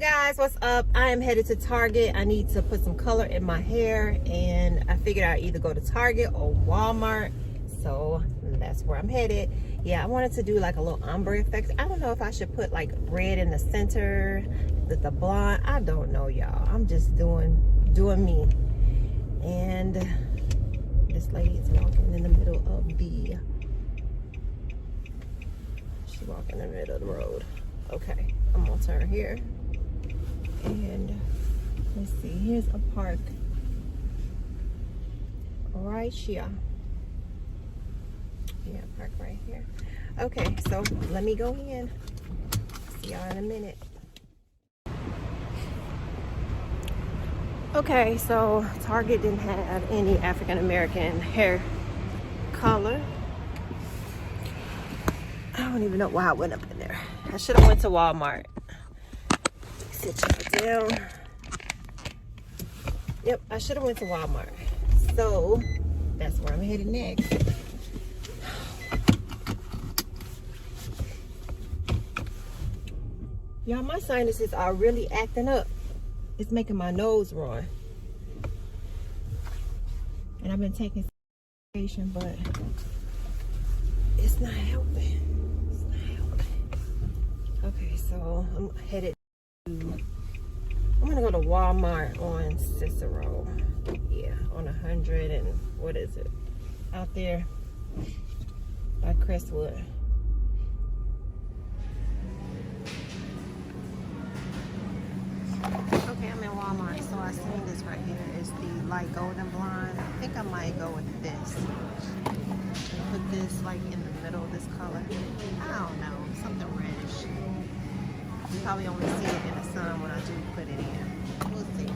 Guys, what's up? I am headed to Target. I need to put some color in my hair, and I figured I'd either go to Target or Walmart, so that's where I'm headed. Yeah, I wanted to do like a little ombre effect. I don't know if I should put like red in the center, the blonde. I don't know, y'all. I'm just doing me. And this lady is walking in the middle of the she's walking in the middle of the road. Okay, I'm gonna turn here. And let's see, here's a park right here. Yeah, park right here. Okay, so let me go in. See y'all in a minute. Okay, so Target didn't have any African American hair color. I don't even know why I went up in there. I should have went to Walmart. Sit y'all down. Yep, I should have went to Walmart. So that's where I'm headed next. Y'all, my sinuses are really acting up. It's making my nose run. And I've been taking medication, but it's not helping. It's not helping. Okay, so I'm headed to, I'm gonna go to Walmart on Cicero. Yeah, on 100 and what is it? Out there by Crestwood. Okay, I'm in Walmart, so I seen this right here. It's the light golden blonde. I think I might go with this. Put this like in the middle of this color. I don't know, something reddish. You probably only see it in the sun when I do put it in. We'll see.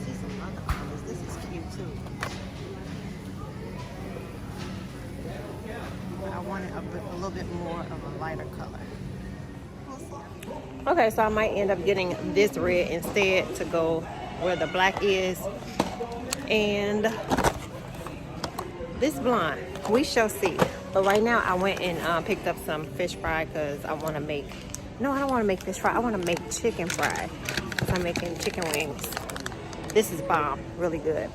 See some other colors. This is cute too. But I wanted a little bit more of a lighter color. Okay, so I might end up getting this red instead to go where the black is. And this blonde, we shall see. But right now I went and picked up some fish fry because I want to make, no, I don't want to make fish fry. I want to make chicken fry. So I'm making chicken wings. This is bomb, really good.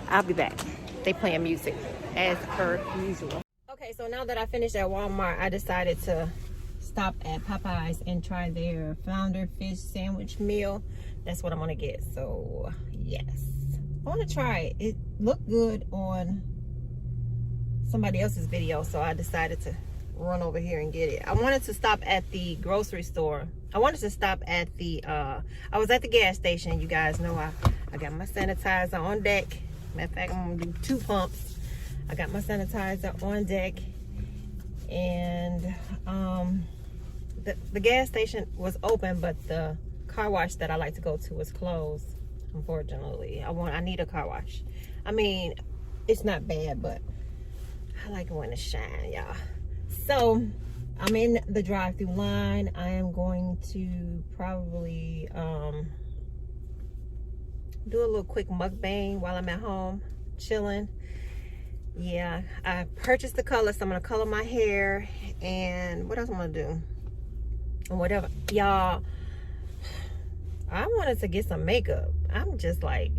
I'll be back. They playing music as per usual. Okay, so now that I finished at Walmart, I decided to stop at Popeyes and try their flounder fish sandwich meal. That's what I'm gonna get. So yes, I want to try it. It looked good on somebody else's video, so I decided to run over here and get it. I wanted to stop at the grocery store. I wanted to stop at the I was at the gas station. You guys know I got my sanitizer on deck. Matter of fact, I'm gonna do 2 pumps. I got my sanitizer on deck, and the gas station was open, but the car wash that I like to go to was closed, unfortunately. I need a car wash. I mean, it's not bad, but I like it when it shine, y'all. So I'm in the drive-through line. I am going to probably do a little quick mukbang while I'm at home chilling. Yeah, I purchased the color, so I'm gonna color my hair. And what else I'm gonna do? Whatever, y'all, I wanted to get some makeup. I'm just like,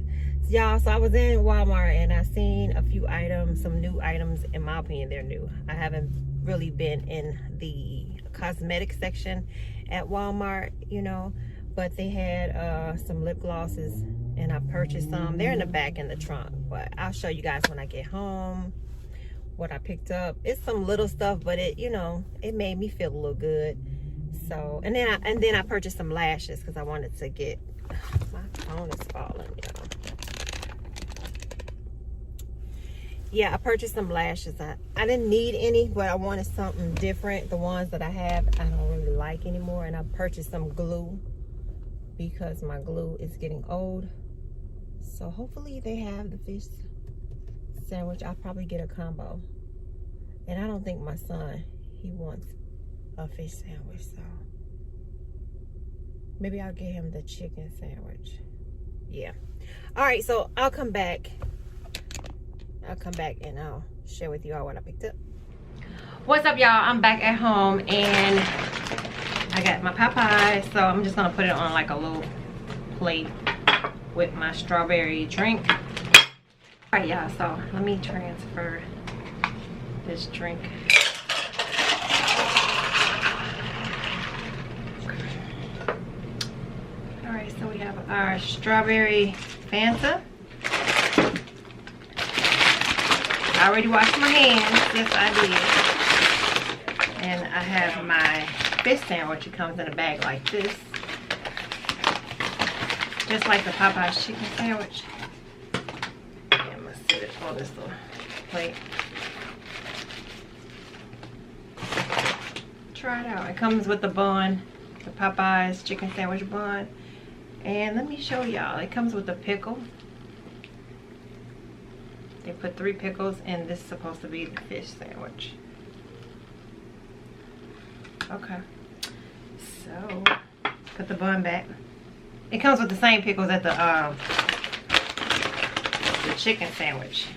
y'all, so I was in Walmart and I seen a few items, some new items. In my opinion, they're new. I haven't really been in the cosmetic section at Walmart, you know, but they had some lip glosses and I purchased some. They're in the back in the trunk, but I'll show you guys when I get home what I picked up. It's some little stuff, but it, you know, it made me feel a little good. So, and then I purchased some lashes because I wanted to get, my phone is falling, y'all. Yeah, I purchased some lashes. I didn't need any, but I wanted something different. The ones that I have, I don't really like anymore. And I purchased some glue because my glue is getting old. So hopefully they have the fish sandwich. I'll probably get a combo. And I don't think my son, he wants a fish sandwich, so maybe I'll get him the chicken sandwich. Yeah. All right, so I'll come back and I'll share with you all what I picked up. What's up, y'all? I'm back at home, and I got my Popeyes, so I'm just gonna put it on like a little plate with my strawberry drink. All right, y'all, so let me transfer this drink. All right, so we have our strawberry Fanta. I already washed my hands. Yes, I did. And I have my fish sandwich. It comes in a bag like this. Just like the Popeyes chicken sandwich. And I'm going to set it on this little plate. Try it out. It comes with the bun. The Popeyes chicken sandwich bun. And let me show y'all. It comes with a pickle. They put 3 pickles, and this is supposed to be the fish sandwich. Okay. So, put the bun back. It comes with the same pickles as the chicken sandwich.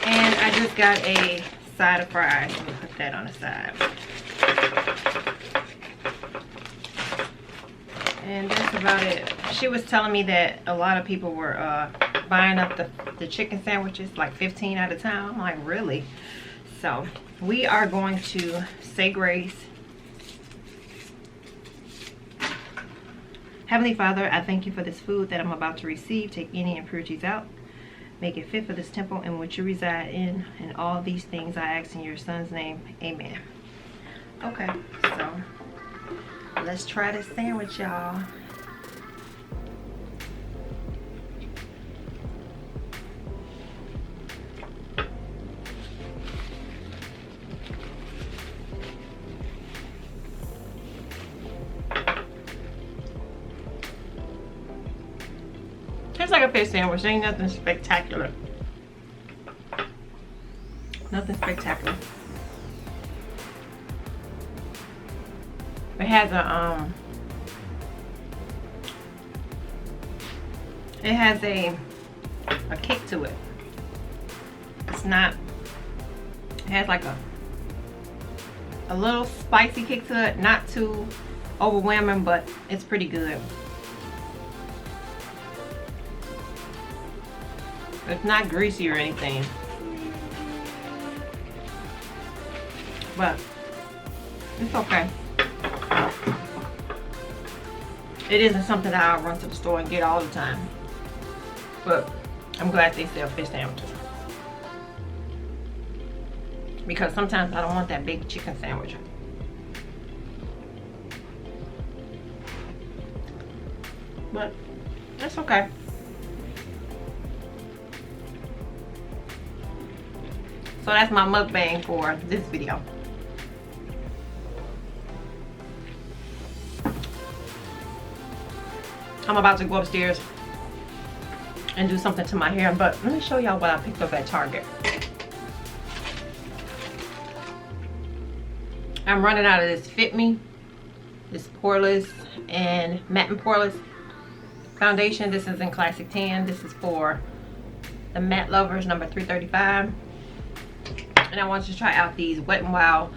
And I just got a side of fries. I'm gonna put that on the side. And that's about it. She was telling me that a lot of people were buying up the chicken sandwiches, like 15 at a time. I'm like, really? So we are going to say grace. Heavenly Father, I thank you for this food that I'm about to receive. Take any impurities out. Make it fit for this temple in which you reside in. And all these things I ask in your son's name. Amen. Okay, so let's try this sandwich, y'all. Tastes like a fish sandwich. Ain't nothing spectacular. Nothing spectacular. It has a kick to it. It's not, it has like a little spicy kick to it, not too overwhelming, but it's pretty good. It's not greasy or anything, but it's okay. It isn't something that I'll run to the store and get all the time, but I'm glad they sell fish sandwiches, because sometimes I don't want that big chicken sandwich. But that's okay. So that's my mukbang for this video. I'm about to go upstairs and do something to my hair, but let me show y'all what I picked up at Target. I'm running out of this Fit Me, this Poreless and Matte and Poreless foundation. This is in Classic Tan. This is for the matte lovers, number 335. And I wanted to try out these Wet n Wild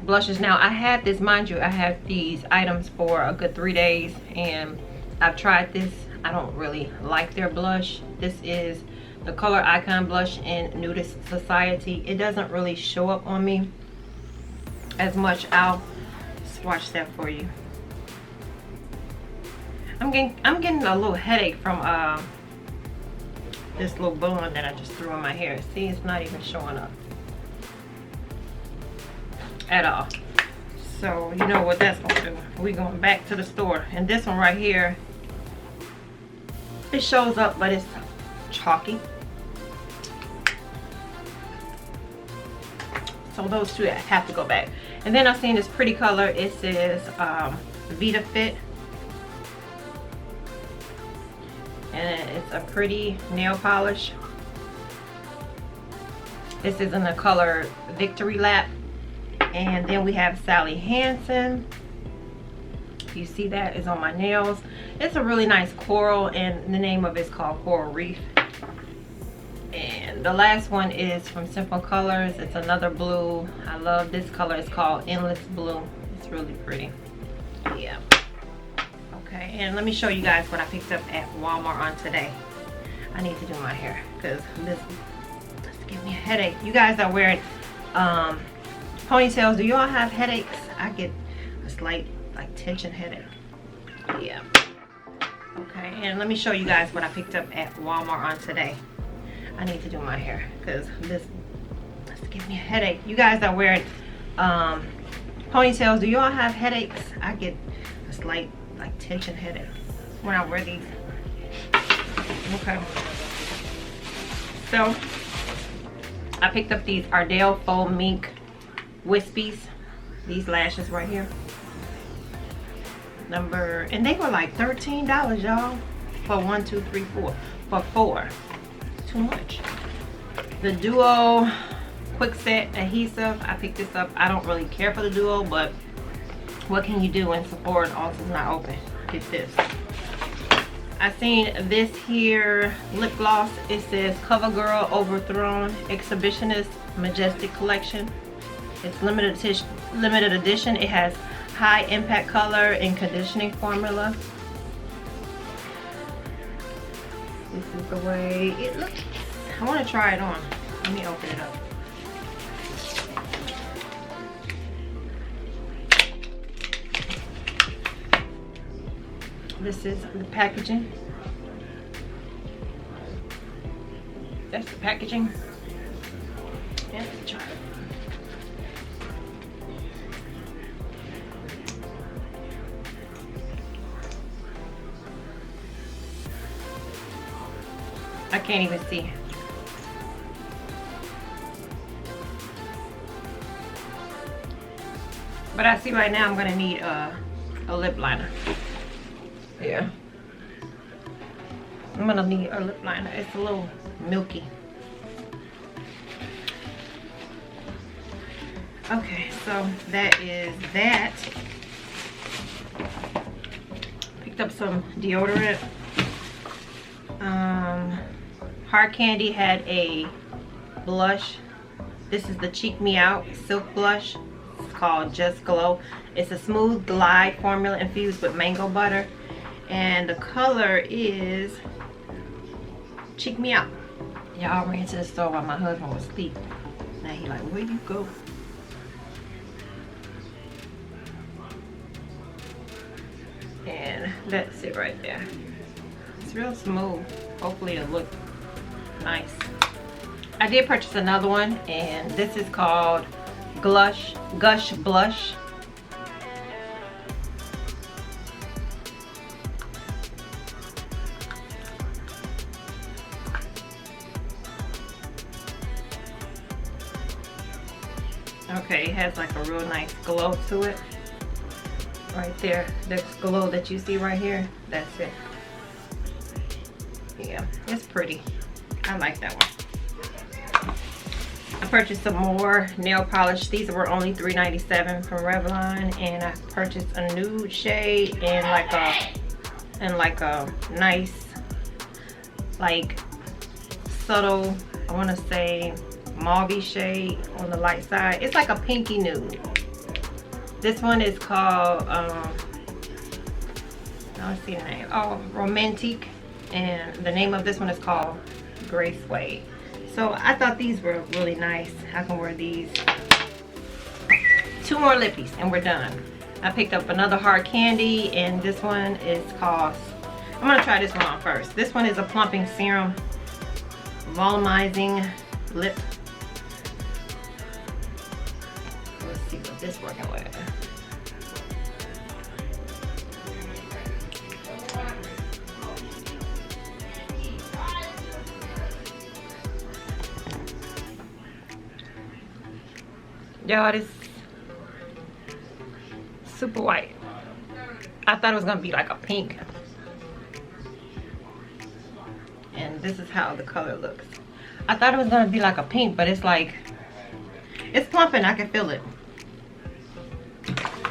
blushes. Now I had this, mind you, I had these items for a good 3 days, and I've tried this. I don't really like their blush. This is the Color Icon blush in Nudist Society. It doesn't really show up on me as much. I'll swatch that for you. I'm getting a little headache from this little bun that I just threw in my hair. See, it's not even showing up at all. So you know what that's gonna do. We're going back to the store. And this one right here, it shows up, but it's chalky. So those two have to go back. And then I've seen this pretty color. It says Vita Fit. And it's a pretty nail polish. This is in the color Victory Lap. And then we have Sally Hansen. You see that is on my nails. It's a really nice coral, and the name of it is called Coral Reef. And And the last one is from Simple Colors. It's another blue. I love this color. It's called Endless Blue. It's really pretty. Yeah. Okay, and let me show you guys what I picked up at Walmart on today. I need to do my hair because this gives me a headache. You guys are wearing ponytails. Do you all have headaches? I get a slight like tension headache. Yeah. Okay, and let me show you guys what I picked up at Walmart on today. I need to do my hair because this gives me a headache. You guys are wearing ponytails. Do you all have headaches? I get a slight like tension headache when I wear these. Okay. So I picked up these Ardell Faux Mink Wispies. These lashes right here. And they were like $13, y'all. For 1, 2, 3, 4. For 4. Too much. The Duo Quick Set Adhesive. I picked this up. I don't really care for the Duo, but what can you do when Sephora and Ulta's not open? Get this. I seen this here lip gloss. It says CoverGirl Overthrown Exhibitionist Majestic Collection. It's limited edition. It has high impact color and conditioning formula. This is the way it looks. I want to try it on. Let me open it up. This is the packaging. That's the packaging. And the jar. I can't even see. But I see right now I'm gonna need a lip liner. Yeah. I'm gonna need a lip liner. It's a little milky. Okay, so that is that. Picked up some deodorant. Hard Candy had a blush. This is the Cheek Me Out Silk Blush. It's called Just Glow. It's a smooth glide formula infused with mango butter. And the color is Cheek Me Out. Y'all ran to the store while my husband was asleep. Now he like, where you go? And that's it right there. It's real smooth. Hopefully it'll look nice. I did purchase another one, and this is called Gush Blush. Okay, it has like a real nice glow to it. Right there, this glow that you see right here, that's it. Yeah, it's pretty. I like that one. I purchased some more nail polish. These were only $3.97 from Revlon, and I purchased a nude shade and like a nice, like subtle, I want to say mauve shade on the light side. It's like a pinky nude. This one is called I don't see the name. Oh, Romantique. And the name of this one is called Gray Suede. So I thought these were really nice. I can wear these. 2 more lippies and we're done. I picked up another Hard Candy, and this one is called, I'm gonna try this one on first. This one is a plumping serum, volumizing lip. Let's see what this working with. Y'all, this super white. I thought it was gonna be like a pink. And this is how the color looks. I thought it was gonna be like a pink, but it's like, it's plumping, I can feel it.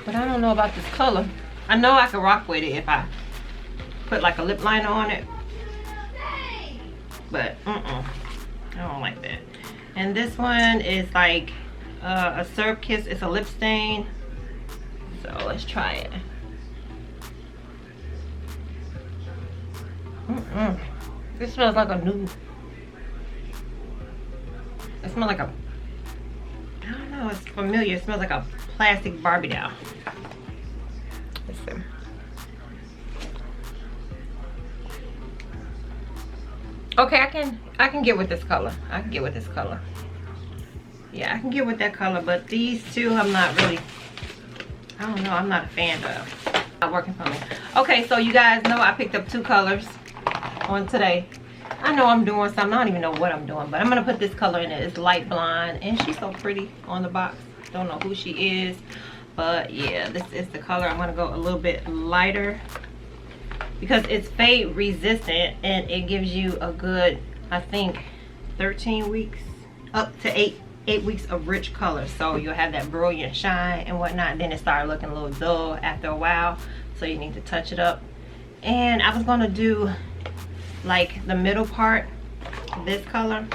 But I don't know about this color. I know I can rock with it if I put like a lip liner on it. But I don't like that. And this one is like a syrup kiss. It's a lip stain. So let's try it. This smells like a new. It smells like a. I don't know. It's familiar. It smells like a plastic Barbie doll. Let's see. Okay, I can get with this color. I can get with this color. Yeah, I can get with that color, but these two I'm not really, I don't know, I'm not a fan of. Not working for me. Okay, so you guys know I picked up 2 colors on today. I know I'm doing something. I don't even know what I'm doing, but I'm gonna put this color in it. It's light blonde, and she's so pretty on the box. Don't know who she is, but yeah, this is the color. I'm gonna go a little bit lighter because it's fade resistant, and it gives you a good, I think, 13 weeks, up to 8 weeks of rich color. So you'll have that brilliant shine and whatnot, and then it started looking a little dull after a while, so you need to touch it up. And I was gonna do like the middle part, this color,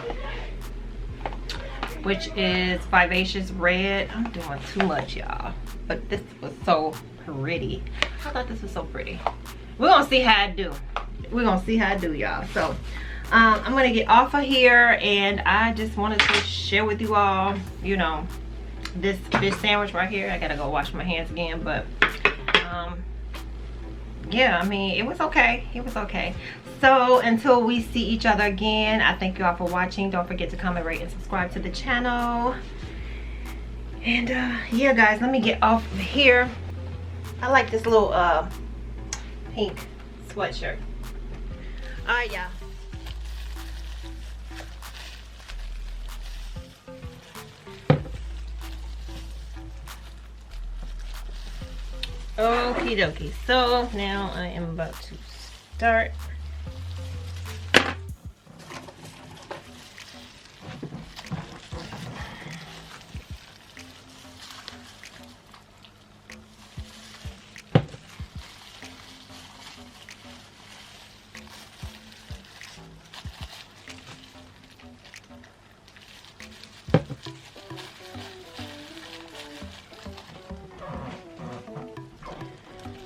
which is Vivacious Red. I'm doing too much, y'all, but this was so pretty. I thought this was so pretty. We're gonna see how I do. We're gonna see how I do, y'all. So I'm gonna get off of here, and I just wanted to share with you all, you know, this fish sandwich right here. I gotta go wash my hands again, but yeah, I mean, it was okay. It was okay. So until we see each other again, I thank you all for watching. Don't forget to comment, rate, and subscribe to the channel. And yeah, guys, let me get off of here. I like this little pink sweatshirt. All right, y'all. Okie dokie. So now I am about to start.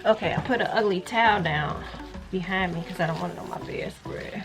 Okay, I put an ugly towel down behind me because I don't want it on my bedspread.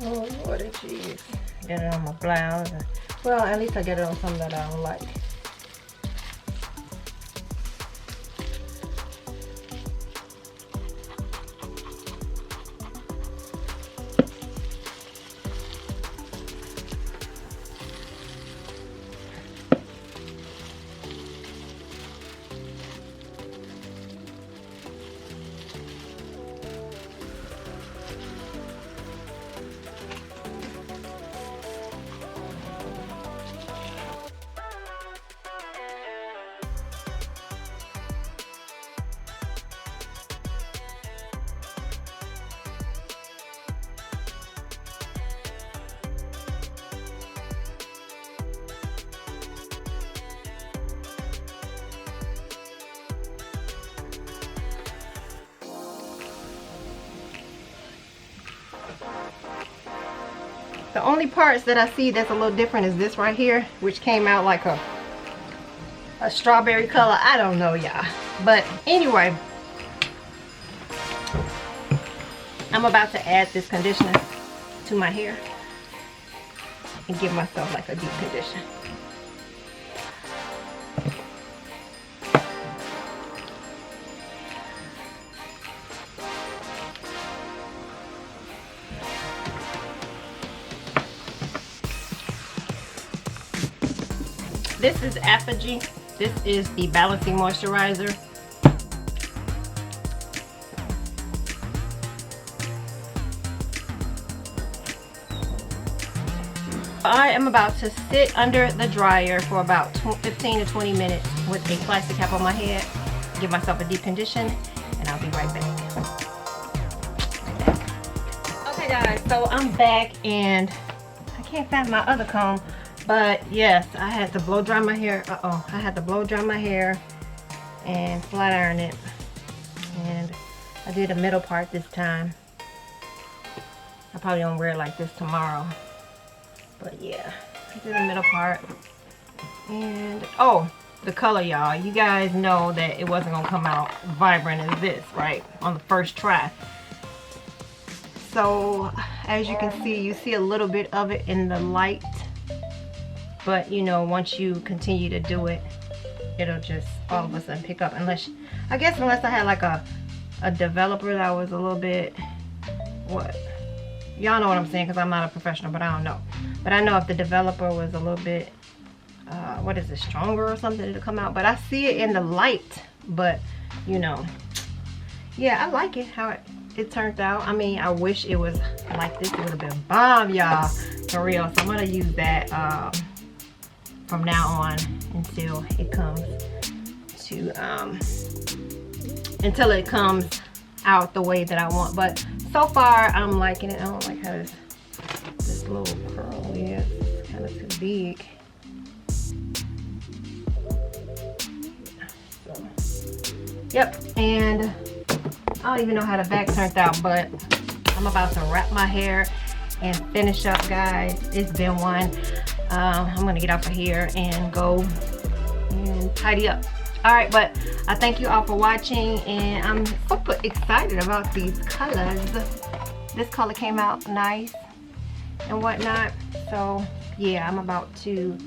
Oh, what a cheese. Get it on my blouse. Well, at least I get it on something that I don't like. The only parts that I see that's a little different is this right here, which came out like a strawberry color. I don't know, y'all. But anyway, I'm about to add this conditioner to my hair and give myself like a deep condition. This is Apogee. This is the Balancing Moisturizer. I am about to sit under the dryer for about 15 to 20 minutes with a plastic cap on my head, give myself a deep condition, and I'll be right back. Okay guys, so I'm back and I can't find my other comb, but yes, I had to blow dry my hair. I had to blow dry my hair and flat iron it, and I did the middle part this time. I probably don't wear it like this tomorrow. But yeah, I did the middle part. And oh, the color, y'all. You guys know that it wasn't gonna come out vibrant as this, right? On the first try. So as you can see, you see a little bit of it in the light. But you know, once you continue to do it, it'll just all of a sudden pick up. Unless I had like a developer that was a little bit, what? Y'all know what I'm saying, because I'm not a professional, but I don't know. But I know if the developer was a little bit, what is it, stronger or something to come out. But I see it in the light. But, you know, yeah, I like it, how it turned out. I mean, I wish it was like this. It would have been bomb, y'all, for real. So I'm going to use that from now on until it comes to, until it comes out the way that I want. But so far, I'm liking it. I don't like how this little curl is. It's kind of too big. So, yep, and I don't even know how the back turned out, but I'm about to wrap my hair and finish up, guys. It's been one. I'm gonna get off of here and go and tidy up. All right, but I thank you all for watching, and I'm super excited about these colors. This color came out nice and whatnot. So yeah, I'm about to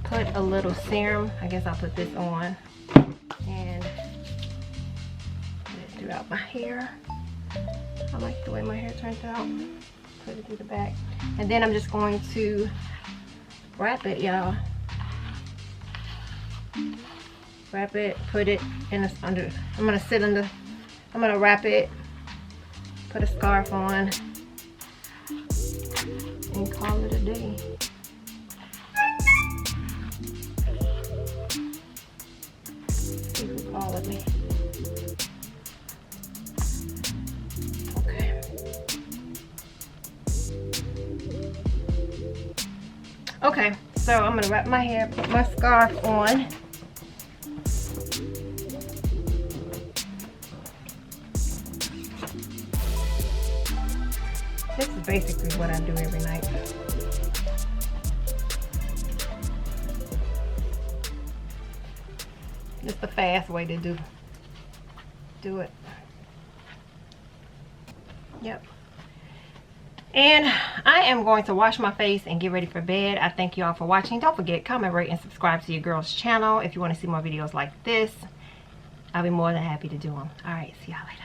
put a little serum. I guess I'll put this on and put it throughout my hair. I like the way my hair turned out. Put it through the back, and then I'm just going to wrap it, y'all. Wrap it, put it in under. I'm gonna wrap it, put a scarf on, and call it a day. See who called me. Okay. Okay, so I'm gonna wrap my hair, put my scarf on. This is basically what I do every night. Just the fast way to do it. Yep. And I am going to wash my face and get ready for bed. I thank you all for watching. Don't forget, comment, rate, and subscribe to your girl's channel if you want to see more videos like this. I'll be more than happy to do them. All right, see y'all later.